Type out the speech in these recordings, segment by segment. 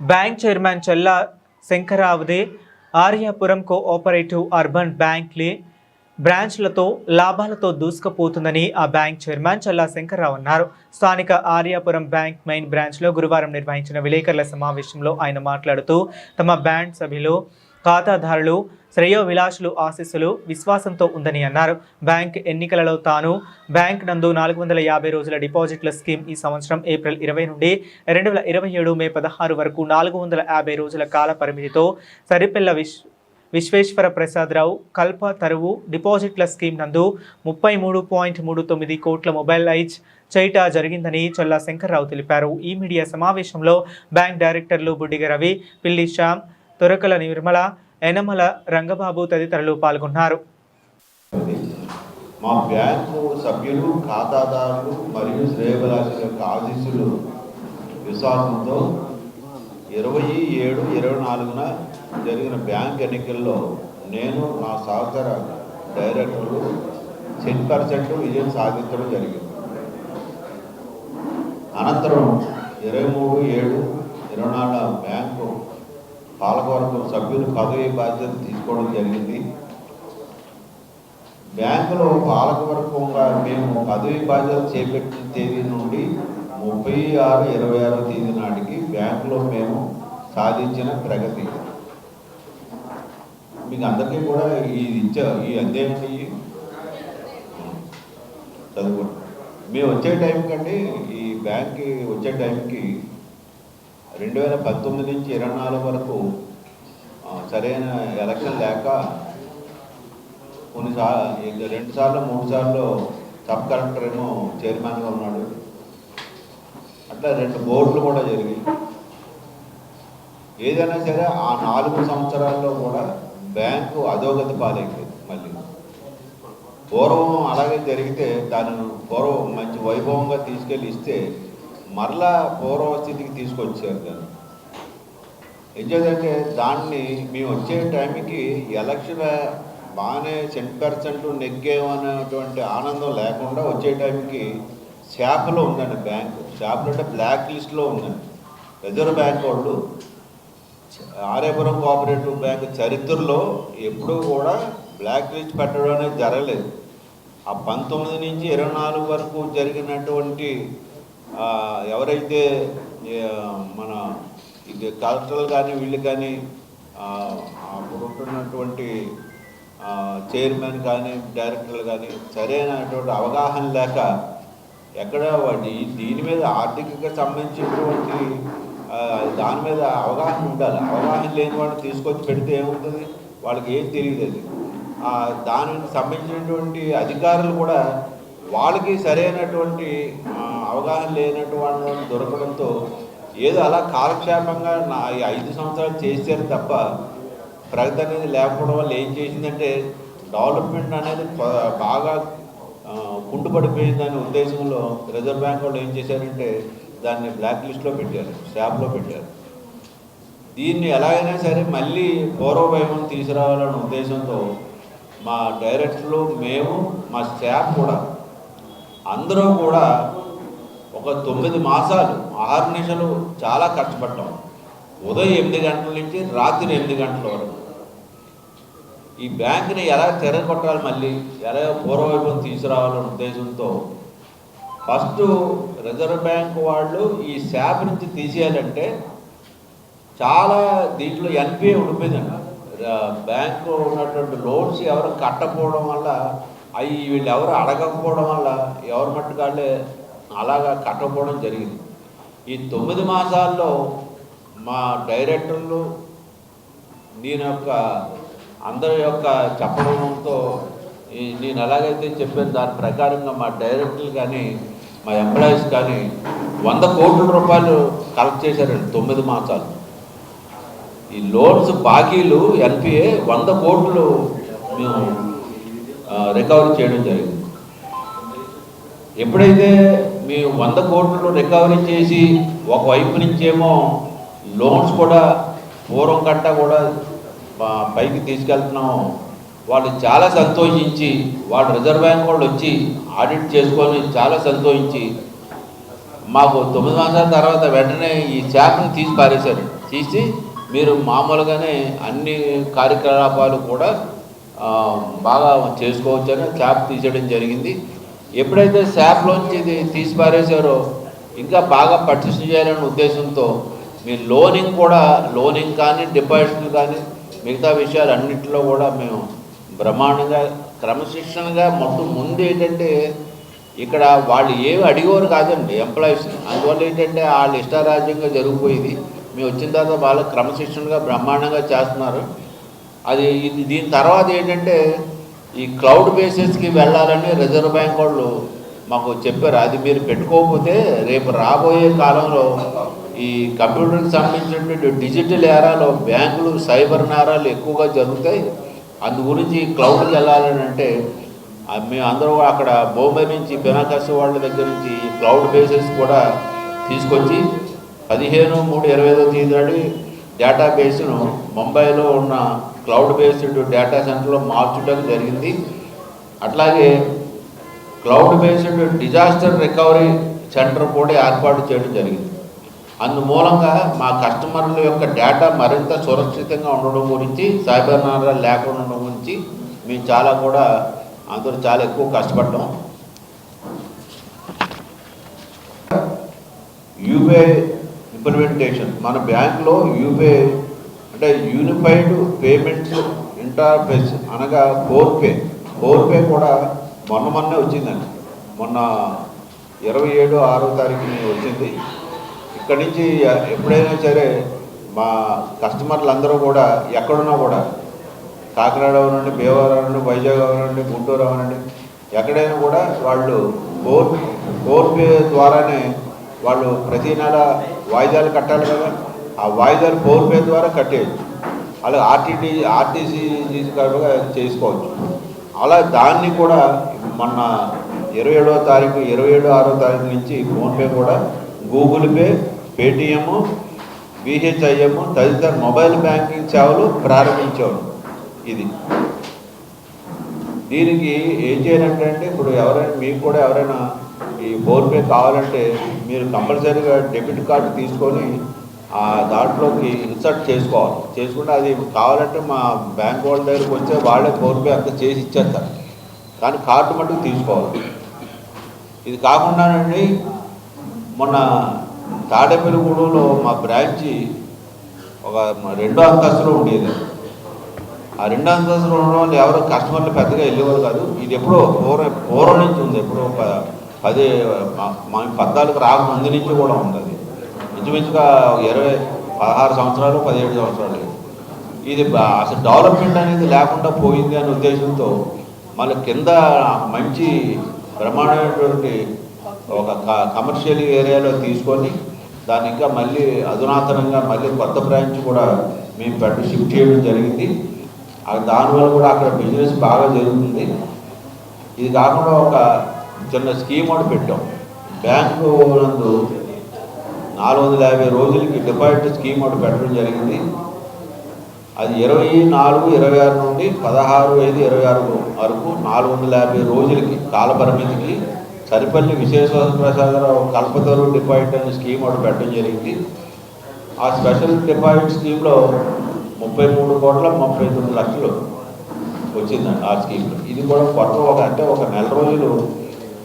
Bank chairman चल्ला శంకరావుదే Aryapuram cooperative urban బ్యాంక్లే బ్రాంచ్లతో లాభాలతో దూసుకుపోతుందని ఆ బ్యాంక్ చైర్మన్ చల్లా శంకర్రావు అన్నారు. స్థానిక ఆర్యాపురం బ్యాంక్ మెయిన్ బ్రాంచ్లో గురువారం నిర్వహించిన విలేకరుల సమావేశంలో ఆయన మాట్లాడుతూ తమ బ్యాంక్ సభ్యులు ఖాతాదారులు శ్రేయోభిలాషులు ఆశీస్సులు విశ్వాసంతో ఉందని అన్నారు. బ్యాంక్ ఎన్నికలలో తాను బ్యాంక్ నందు 450 రోజుల డిపాజిట్ల స్కీమ్ ఈ సంవత్సరం ఏప్రిల్ 20 నుండి 2027 మే 16 వరకు 450 రోజుల కాల పరిమితితో సరిపిల్ల విశ్వేశ్వర ప్రసాదరావు కల్ప తరువు డిపాజిట్ల స్కీమ్ నందు 33.39 కోట్ల మొబైలైజ్ చేయట జరిగిందని చల్లా శంకర్రావు తెలిపారు. ఈ మీడియా సమావేశంలో బ్యాంక్ డైరెక్టర్లు బుడ్డిగ రవి, పిల్లి శ్యామ్, తొరకల నిర్మల, ఎనమల రంగబాబు తదితరులు పాల్గొన్నారు. మా బ్యాంకు సభ్యులు ఖాతాదారులు మరియు శ్రేయోభిలాషుల యొక్క ఆశీస్సులు విశ్వాసంతో 27/24 జరిగిన బ్యాంక్ ఎన్నికల్లో నేను నా సహచర డైరెక్టర్లు 10% విజయం సాధించడం జరిగింది. అనంతరం 23/7/24 బ్యాంకు పాలకవర్గం సభ్యులు పదవి బాధ్యత తీసుకోవడం జరిగింది. బ్యాంకులో పాలకవర్గంగా మేము పదవి బాధ్యత చేపట్టిన తేదీ నుండి 36/26 తేదీ నాటికి బ్యాంకులో మేము సాధించిన ప్రగతి మీకు అందరికీ కూడా ఈ అధ్యయనం చదువుకోండి. మేము వచ్చే టైం కంటే ఈ బ్యాంక్కి వచ్చే టైంకి 2019 నుంచి 24 వరకు సరైన ఎలక్షన్ లేక కొన్నిసార్లు 2 సార్లు 3 సార్లు సబ్ కలెక్టర్ ఏమో చైర్మన్గా ఉన్నాడు. అట్లా 2 బోర్డులు కూడా జరిగాయి. ఏదైనా సరే ఆ 4 సంవత్సరాల్లో కూడా బ్యాంకు అధోగతి పాలైపోయింది. మళ్ళీ పూర్వం అలాగే జరిగితే దానిని పూర్వం మంచి వైభవంగా తీసుకెళ్ళి ఇస్తే మరలా పూర్వస్థితికి తీసుకొచ్చారు. దాన్ని ఎందుకంటే దాన్ని మేము వచ్చే టైంకి ఎలక్షన్ బాగానే 10% నెగ్గామనేటువంటి ఆనందం లేకుండా వచ్చే టైంకి షాపులో ఉందండి. బ్యాంకు షాపులో అంటే బ్లాక్ లిస్ట్లో ఉందండి. రిజర్వ్ బ్యాంక్ వాళ్ళు ఆర్యాపురం కోఆపరేటివ్ బ్యాంక్ చరిత్రలో ఎప్పుడూ కూడా బ్లాక్ లిస్ట్ పెట్టడం అనేది జరగలేదు. ఆ 19 నుంచి 24 వరకు జరిగినటువంటి ఎవరైతే మన కలెక్టర్లు కానీ వీళ్ళు కానీ అప్పుడు ఉంటున్నటువంటి చైర్మన్ కానీ డైరెక్టర్లు కానీ సరైనటువంటి అవగాహన లేక ఎక్కడ దీని మీద ఆర్థికంగా సంబంధించినటువంటి దాని మీద అవగాహన ఉండాలి. అవగాహన లేని వాడిని తీసుకొచ్చి పెడితే ఏమవుతుంది, వాళ్ళకి ఏం తెలియదు. అది దానికి సంబంధించినటువంటి అధికారులు కూడా వాళ్ళకి సరైనటువంటి అవగాహన లేనటువంటి దొరకడంతో ఏదో అలా కాలక్షేపంగా ఈ 5 సంవత్సరాలు చేశారు తప్ప ప్రగతి అనేది లేకపోవడం వల్ల ఏం చేసిందంటే డెవలప్మెంట్ అనేది బాగా కుంటుపడిపోయిందనే ఉద్దేశంలో రిజర్వ్ బ్యాంక్ వాళ్ళు ఏం చేశారంటే దాన్ని బ్లాక్ లిస్ట్లో పెట్టారు, స్టాప్లో పెట్టారు. దీన్ని ఎలాగైనా సరే మళ్ళీ పూర్వవైభవం తీసుకురావాలనే ఉద్దేశంతో మా డైరెక్టర్లు మేము మా స్టాఫ్ కూడా అందరూ కూడా ఒక 9 మాసాలు 6 నిమిషాలు చాలా కష్టపడ్డాం. ఉదయం 8 గంటల నుంచి రాత్రి 8 గంటల వరకు ఈ బ్యాంకుని ఎలా తిరగొట్టాలి, మళ్ళీ ఎలా పూర్వవైభవం తీసుకురావాలనే ఉద్దేశంతో ఫస్ట్ రిజర్వ్ బ్యాంక్ వాళ్ళు ఈ శాప్ నుంచి తీసేయాలంటే చాలా దీంట్లో ఎన్పిఏ ఉండిపోయిందండి. బ్యాంకు ఉన్నటువంటి లోన్స్ ఎవరు కట్టకపోవడం వల్ల వీళ్ళు ఎవరు అడగకపోవడం వల్ల ఎవరి మట్టుకాళ్ళే అలాగా కట్టకపోవడం జరిగింది. ఈ 9 మాసాల్లో మా డైరెక్టర్లు నేను అందరి యొక్క చెప్పడంతో నేను ఎలాగైతే చెప్పాను దాని ప్రకారంగా మా డైరెక్టర్లు కానీ మా ఎంప్లాయీస్ కానీ 100 కోట్ల రూపాయలు కలెక్ట్ చేశారండి 9 మాసాలు. ఈ లోన్స్ బాకీలు ఎన్పిఏ 100 కోట్లు మేము రికవరీ చేయడం జరిగింది. ఎప్పుడైతే మేము 100 కోట్లు రికవరీ చేసి ఒకవైపు నుంచేమో లోన్స్ కూడా పూర్వం కంటా కూడా పైకి తీసుకెళ్తున్నాము, వాళ్ళు చాలా సంతోషించి వాళ్ళు రిజర్వ్ బ్యాంక్ వాళ్ళు వచ్చి ఆడిట్ చేసుకొని చాలా సంతోషించి మాకు 9 మాసాల తర్వాత వెంటనే ఈ శాఖను తీసి పారేశారు. తీసి మీరు మామూలుగానే అన్ని కార్యకలాపాలు కూడా బాగా చేసుకోవచ్చని శాప్ తీసేయడం జరిగింది. ఎప్పుడైతే శాప్లోంచి ఇది తీసి పారేశారో ఇంకా బాగా పటిష్ట చేయాలనే ఉద్దేశంతో మీ లోనింగ్ కానీ డిపాజిట్లు కానీ మిగతా విషయాలు అన్నింటిలో కూడా మేము బ్రహ్మాండంగా క్రమశిక్షణగా మొత్తం ముందు ఏంటంటే ఇక్కడ వాళ్ళు ఏమి అడిగేవారు కాదండి ఎంప్లాయీస్ని. అందువల్ల ఏంటంటే వాళ్ళు ఇష్టారాజ్యంగా జరిగిపోయేది. మేము వచ్చిన తర్వాత వాళ్ళు క్రమశిక్షణగా బ్రహ్మాండంగా చేస్తున్నారు. దీని తర్వాత ఏంటంటే ఈ క్లౌడ్ బేసిస్కి వెళ్ళాలని రిజర్వ్ బ్యాంక్ వాళ్ళు మాకు చెప్పారు. అది మీరు పెట్టుకోకపోతే రేపు రాబోయే కాలంలో ఈ కంప్యూటర్కి సంబంధించినటువంటి డిజిటల్ ఏరాలో బ్యాంకులు సైబర్ నేరాలు ఎక్కువగా జరుగుతాయి. అందు గురించి క్లౌడ్కి వెళ్ళాలని అంటే మేము అందరూ అక్కడ బొంబాయి నుంచి బెనాకస్ వాళ్ళ దగ్గర నుంచి ఈ క్లౌడ్ బేసిస్ కూడా తీసుకొచ్చి 15/3/25 నాడు డేటాబేస్ను ముంబైలో ఉన్న క్లౌడ్ బేస్డ్ డేటా సెంటర్లో మార్చడం జరిగింది. అట్లాగే cloud based disaster recovery centre కూడా ఏర్పాటు చేయడం జరిగింది. అందుమూలంగా మా కస్టమర్ల యొక్క డేటా మరింత సురక్షితంగా ఉండడం గురించి, సైబర్ నేరాలు లేకుండా ఉండడం గురించి మేము అందరూ చాలా ఎక్కువ కష్టపడ్డాం. యూపీఐ ఇంప్లిమెంటేషన్ మన బ్యాంక్లో యూపీఐ అంటే యూనిఫైడ్ పేమెంట్స్ ఇంటర్ఫేస్ అనగా ఫోన్పే కూడా మొన్నే వచ్చిందండి. మొన్న 27/6 వచ్చింది. ఇక్కడి నుంచి ఎప్పుడైనా సరే మా కస్టమర్లు అందరూ కూడా ఎక్కడున్నా కూడా కాకినాడ అవనండి, భీమవరం అవనండి, వైజాగ్ అవనండి, గుంటూరు అవనండి, ఎక్కడైనా కూడా వాళ్ళు ఫోన్పే ద్వారానే వాళ్ళు ప్రతి నెల వాయిదాలు కట్టాలి కదా, ఆ వాయిదాలు ఫోన్పే ద్వారా కట్టేయచ్చు. అలా ఆర్టీసీ చేసుకోవచ్చు. అలా దాన్ని కూడా మొన్న 27/6 నుంచి ఫోన్పే కూడా గూగుల్ పే, పేటిఎం, BHIM తదితర మొబైల్ బ్యాంకింగ్ సేవలు ప్రారంభించారు. దీనికి ఏం చేయాలంటే ఇప్పుడు మీకు కూడా ఎవరైనా ఈ ఫోన్పే కావాలంటే మీరు కంపల్సరీగా డెబిట్ కార్డు తీసుకొని దాంట్లోకి ఇన్సర్ట్ చేసుకుంటే అది కావాలంటే మా బ్యాంక్ వాళ్ళ దగ్గరికి వస్తే వాళ్ళే ఫోన్పే అంతా చేసి ఇచ్చేస్తారు. కానీ కార్డు మటుకు తీసుకోవాలి. ఇది కాకుండానండి మొన్న తాడేపల్లిగూడెంలో మా బ్రాంచి ఒక 2వ అంతస్తులో ఉండేది. ఆ 2వ అంతస్తులో ఉండడం వల్ల ఎవరు కస్టమర్లు పెద్దగా వెళ్ళేవారు కాదు. ఇది ఎప్పుడో పూర్వం నుంచి ఉంది. ఎప్పుడో 14 రాకముందు నుంచి కూడా ఉంది. అది ఇంచుమించుగా 16 సంవత్సరాలు 17 సంవత్సరాలు. ఇది అసలు డెవలప్మెంట్ అనేది లేకుండా పోయింది అనే ఉద్దేశంతో మళ్ళీ కింద మంచి బ్రహ్మాండమైనటువంటి ఒక కమర్షియల్ ఏరియాలో తీసుకొని దాన్ని ఇంకా మళ్ళీ అధునాతనంగా మళ్ళీ కొత్త బ్రాంచ్ కూడా మేము షిఫ్ట్ చేయడం జరిగింది. దానివల్ల కూడా అక్కడ బిజినెస్ బాగా జరుగుతుంది. ఇది కాకుండా ఒక చిన్న స్కీమ్ ఒకటి పెట్టాం. బ్యాంకు నందు 450 రోజులకి డిపాజిట్ స్కీమ్ ఒకటి పెట్టడం జరిగింది. అది 24/26 నుండి 16/5/26 వరకు 450 రోజులకి కాలపరిమితికి సరిపల్లి విశ్వేశ్వరప్రసాదరావు కల్పతరు డిపాజిట్ అనే స్కీమ్ ఒకటి పెట్టడం జరిగింది. ఆ స్పెషల్ డిపాజిట్ స్కీమ్లో 33,39,00,000 వచ్చిందండి ఆ స్కీమ్లో. ఇది కూడా కొత్త ఒక నెల రోజులు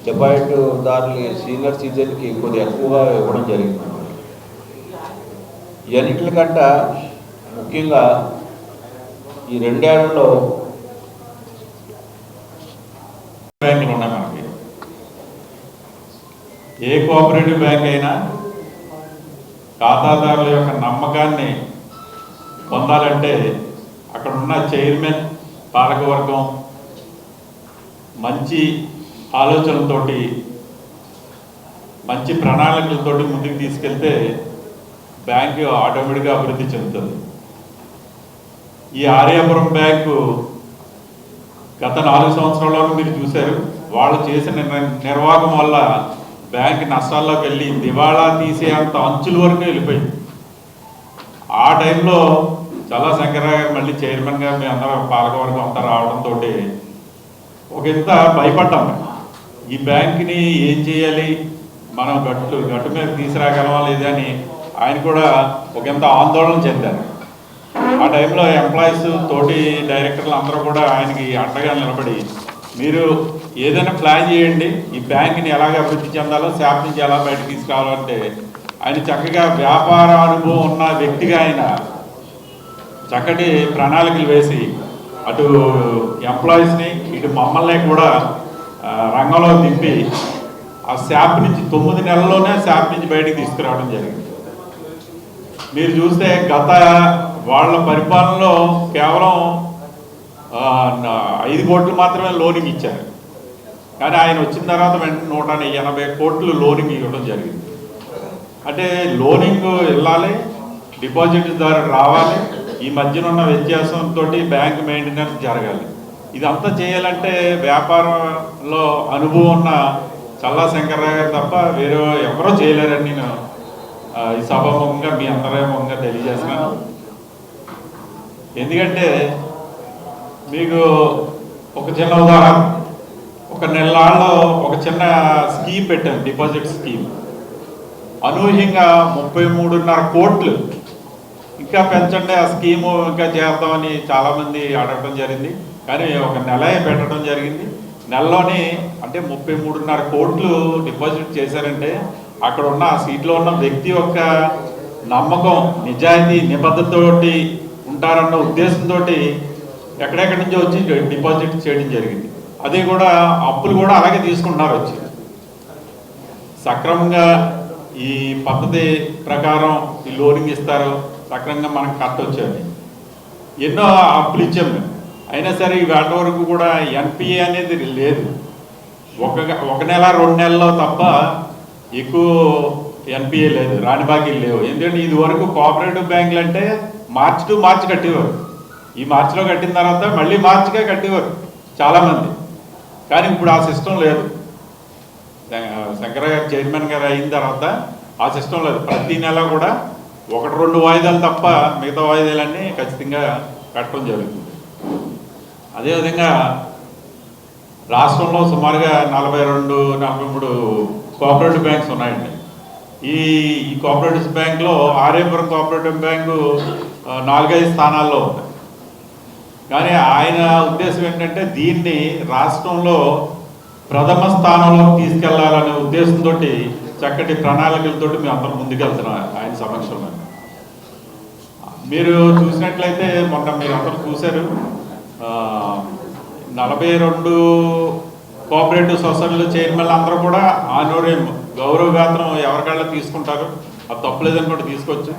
డిపాజిట్ దారులు సీనియర్ సిటిజన్కి కొద్దిగా ఎక్కువగా ఇవ్వడం జరిగింది. ఇవన్నిటికంటే ముఖ్యంగా ఈ 2 ఏళ్లలో బ్యాంకులు ఉన్నాయి మనకి. ఏ కోఆపరేటివ్ బ్యాంక్ అయినా ఖాతాదారుల యొక్క నమ్మకాన్ని పొందాలంటే అక్కడ ఉన్న చైర్మన్, పాలకవర్గం మంచి ఆలోచనలతోటి, మంచి ప్రణాళికలతోటి ముందుకు తీసుకెళ్తే బ్యాంకు ఆటోమేటిక్గా అభివృద్ధి చెందుతుంది. ఈ ఆర్యాపురం బ్యాంకు గత 4 సంవత్సరాల్లో మీరు చూశారు. వాళ్ళు చేసిన నిర్వాహకం వల్ల బ్యాంక్ నష్టాల్లోకి వెళ్ళి దివాళా తీసేంత అంచుల వరకు వెళ్ళిపోయింది. ఆ టైంలో చాలా శంకరరావు గారు మళ్ళీ చైర్మన్గా మీ అందరం పాలకవర్గం అంతా రావడంతో ఒక ఇంత భయపడ్డాం. ఈ బ్యాంక్ని ఏం చేయాలి, మనం గట్టు మీద తీసుకురాగలమా లేదని ఆయన కూడా ఒకంత ఆందోళన చెందారు. ఆ టైంలో ఎంప్లాయీస్ తోటి డైరెక్టర్లు అందరూ కూడా ఆయనకి అండగా నిలబడి మీరు ఏదైనా ప్లాన్ చేయండి, ఈ బ్యాంక్ని ఎలాగ అభివృద్ధి చెందాలో, శాప్ నుంచి ఎలా బయటకు తీసుకురావాలంటే ఆయన చక్కగా వ్యాపార అనుభవం ఉన్న వ్యక్తిగా ఆయన చక్కటి ప్రణాళికలు వేసి అటు ఎంప్లాయీస్ని ఇటు మమ్మల్ని కూడా రంగంలో దింపి ఆ శాప్ నుంచి 9 నెలల్లోనే శాప్ నుంచి బయటకు తీసుకురావడం జరిగింది. మీరు చూస్తే గత వాళ్ళ పరిపాలనలో కేవలం 5 కోట్లు మాత్రమే లోనింగ్ ఇచ్చారు. కానీ ఆయన వచ్చిన తర్వాత వెంటనే 180 కోట్లు లోనింగ్ ఇవ్వడం జరిగింది. అంటే లోనింగ్ వెళ్ళాలి, డిపాజిట్ ద్వారా రావాలి, ఈ మధ్యన ఉన్న వ్యత్యాసంతో బ్యాంక్ మెయింటెనెన్స్ జరగాలి. ఇదంతా చేయాలంటే వ్యాపారంలో అనుభవం ఉన్న చల్లా శంకర్రావు గారు తప్ప వేరే ఎవరో చేయలేరని నేను ఈ సభాముఖంగా మీ అందరముఖంగా తెలియజేస్తున్నాను. ఎందుకంటే మీకు ఒక చిన్న ఉదాహరణ, ఒక నెలలో ఒక చిన్న స్కీమ్ పెట్టాను, డిపాజిట్ స్కీమ్. అనూహ్యంగా 33.5 కోట్లు ఇంకా పెంచండి ఆ స్కీము ఇంకా చేద్దామని చాలామంది అడగడం జరిగింది. కానీ ఒక నెల పెట్టడం జరిగింది. నెలలోని అంటే 33.5 కోట్లు డిపాజిట్ చేశారంటే అక్కడ ఉన్న ఆ సీట్లో ఉన్న వ్యక్తి యొక్క నమ్మకం, నిజాయితీ, నిబద్ధతతోటి ఉంటారన్న ఉద్దేశంతో ఎక్కడెక్కడి నుంచో వచ్చి డిపాజిట్ చేయడం జరిగింది. అదే కూడా అప్పులు కూడా అలాగే తీసుకుంటున్నారు వచ్చి. సక్రమంగా ఈ పద్ధతి ప్రకారం ఈ లోనింగ్ ఇస్తారు, సక్రమంగా మనకు కట్టొచ్చని ఎన్నో అప్పులు ఇచ్చాము మేము. అయినా సరే ఇవాళ వరకు కూడా ఎన్పిఏ అనేది లేదు. ఒక నెల 2 నెలల్లో తప్ప ఎక్కువ ఎన్పిఏ లేదు, రాని బాకీలు లేవు. ఎందుకంటే ఇది వరకు కోఆపరేటివ్ బ్యాంకులు అంటే మార్చి టు మార్చి కట్టేవారు. ఈ మార్చిలో కట్టిన తర్వాత మళ్ళీ మార్చిగా కట్టేవారు చాలామంది. కానీ ఇప్పుడు ఆ సిస్టమ్ లేదు. శంకర గారు చైర్మన్ గారు అయిన తర్వాత ఆ సిస్టమ్ లేదు. ప్రతి నెల కూడా 1-2 వాయిదాలు తప్ప మిగతా వాయిదాలన్నీ ఖచ్చితంగా కట్టడం జరుగుతుంది. అదేవిధంగా రాష్ట్రంలో సుమారుగా 42-43 కోఆపరేటివ్ బ్యాంక్స్ ఉన్నాయండి. ఈ కోఆపరేటివ్ బ్యాంక్లో ఆర్యాపురం కోఆపరేటివ్ బ్యాంకు 4-5 స్థానాల్లో ఉంది. కానీ ఆయన ఉద్దేశం ఏంటంటే దీన్ని రాష్ట్రంలో ప్రథమ స్థానంలో తీసుకెళ్లాలనే ఉద్దేశంతో చక్కటి ప్రణాళికలతో మేము అందరం ముందుకెళ్తున్నాం ఆయన సమక్షంలో. మీరు చూసినట్లయితే మొన్న మీరు అందరూ చూశారు, 42 కోఆపరేటివ్ సొసైటీల చైర్మన్లు అందరూ కూడా ఆనోరేం గౌరవ వేతనం ఎవరికాళ్ళ తీసుకుంటారు. అది తప్పులేదని కూడా తీసుకోవచ్చు.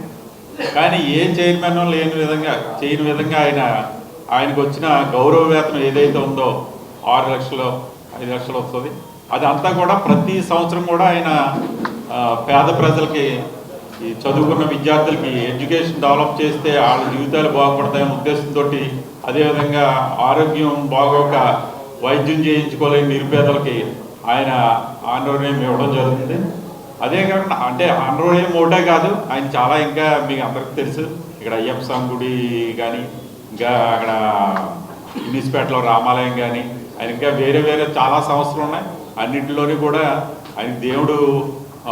కానీ ఏ చైర్మన్ చేయని విధంగా ఆయనకు వచ్చిన గౌరవ వేతనం ఏదైతే ఉందో 6 లక్షలు 5 లక్షలు వస్తుంది. అదంతా కూడా ప్రతి సంవత్సరం కూడా ఆయన పేద ప్రజలకి, ఈ చదువుకున్న విద్యార్థులకి ఎడ్యుకేషన్ డెవలప్ చేస్తే వాళ్ళ జీవితాలు బాగుపడతాయనే ఉద్దేశంతో, అదేవిధంగా ఆరోగ్యం బాగోక వైద్యం చేయించుకోలేని నిరుపేదలకి ఆయన ఆనోరేయం ఇవ్వడం జరుగుతుంది. అదే కాకుండా అంటే ఆనోరేయం ఒకటే కాదు, ఆయన చాలా ఇంకా మీకు అందరికీ తెలుసు, ఇక్కడ అయ్యప్ప స్వామి గుడి కానీ, ఇంకా అక్కడ ఇనిస్పేటలో రామాలయం కానీ, ఆయన ఇంకా వేరే చాలా సంవత్సరాలు ఉన్నాయి. అన్నింటిలోని కూడా ఆయన దేవుడు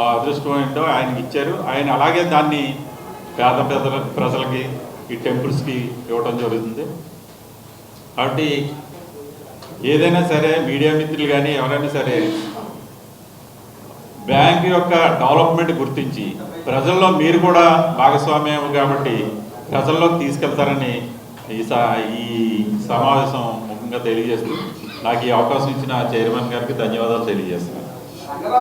అదృష్టం ఏంటో ఆయనకి ఇచ్చారు. ఆయన అలాగే దాన్ని పేద ప్రజలకి ఈ టెంపుల్స్కి ఇవ్వడం జరుగుతుంది. కాబట్టి ఏదైనా సరే మీడియా మిత్రులు కానీ ఎవరైనా సరే బ్యాంక్ యొక్క డెవలప్మెంట్ గుర్తించి ప్రజల్లో మీరు కూడా భాగస్వామ్యం కాబట్టి ప్రజల్లోకి తీసుకెళ్తారని ఈ సమావేశం ముఖ్యంగా తెలియజేస్తూ నాకు ఈ అవకాశం ఇచ్చిన చైర్మన్ గారికి ధన్యవాదాలు తెలియజేస్తున్నాను.